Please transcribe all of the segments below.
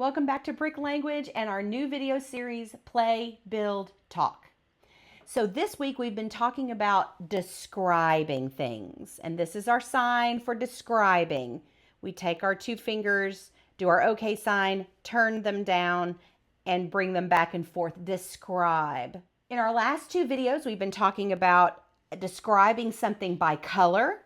welcome back to Brick Language and our new video series, Play, Build, Talk. So this week we've been talking about describing things, and this is our sign for describing. We take our two fingers, do our OK sign, turn them down, and bring them back and forth, describe. In our last two videos, we've been talking about describing something by color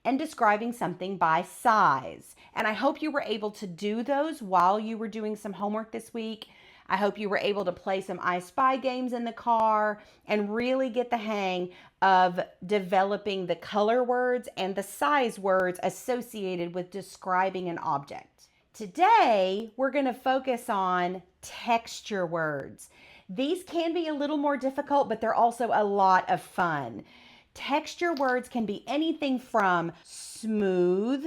and describing something by size. And I hope you were able to do those while you were doing some homework this week. I hope you were able to play some I Spy games in the car and really get the hang of developing the color words and the size words associated with describing an object. Today, we're going to focus on texture words. These can be a little more difficult, but they're also a lot of fun. Texture words can be anything from smooth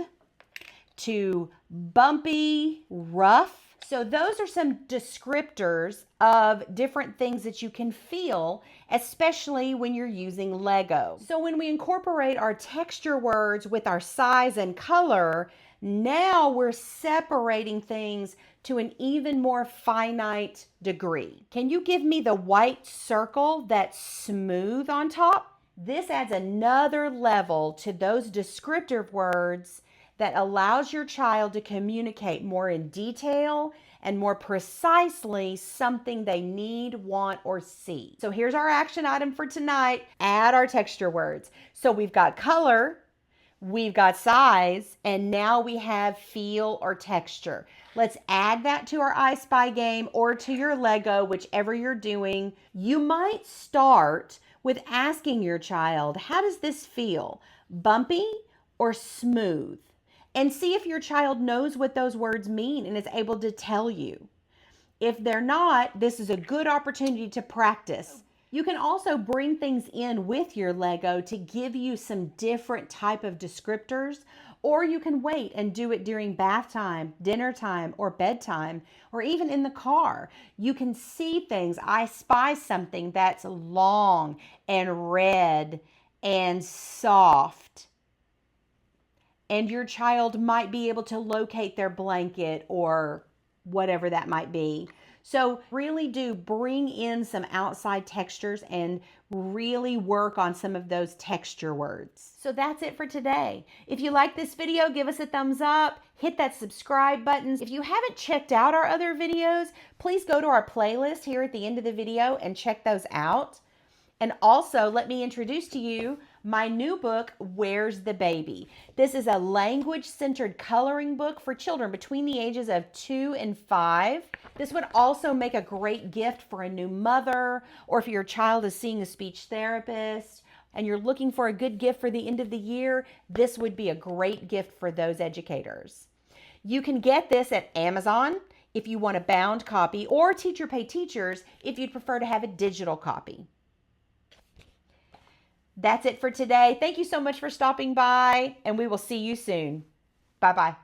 to bumpy, rough. So those are some descriptors of different things that you can feel, especially when you're using Lego. So when we incorporate our texture words with our size and color, now we're separating things to an even more finite degree. Can you give me the white circle that's smooth on top? This adds another level to those descriptive words that allows your child to communicate more in detail and more precisely something they need, want, or see. So here's our action item for tonight. Add our texture words. So we've got color, we've got size, and now we have feel or texture. Let's add that to our I Spy game or to your Lego, whichever you're doing. You might start with asking your child, how does this feel? Bumpy or smooth? And see if your child knows what those words mean and is able to tell you. If they're not, this is a good opportunity to practice. You can also bring things in with your Lego to give you some different type of descriptors, or you can wait and do it during bath time, dinner time, or bedtime, or even in the car. You can see things. I spy something that's long and red and soft. And your child might be able to locate their blanket or whatever that might be. So really do bring in some outside textures and really work on some of those texture words. So that's it for today. If you like this video, give us a thumbs up, hit that subscribe button. If you haven't checked out our other videos, please go to our playlist here at the end of the video and check those out. And also, let me introduce to you my new book, Where's the Baby? This is a language-centered coloring book for children between the ages of 2 and 5. This would also make a great gift for a new mother, or if your child is seeing a speech therapist and you're looking for a good gift for the end of the year, this would be a great gift for those educators. You can get this at Amazon if you want a bound copy, or Teacher Pay Teachers if you'd prefer to have a digital copy. That's it for today. Thank you so much for stopping by, and we will see you soon. Bye-bye.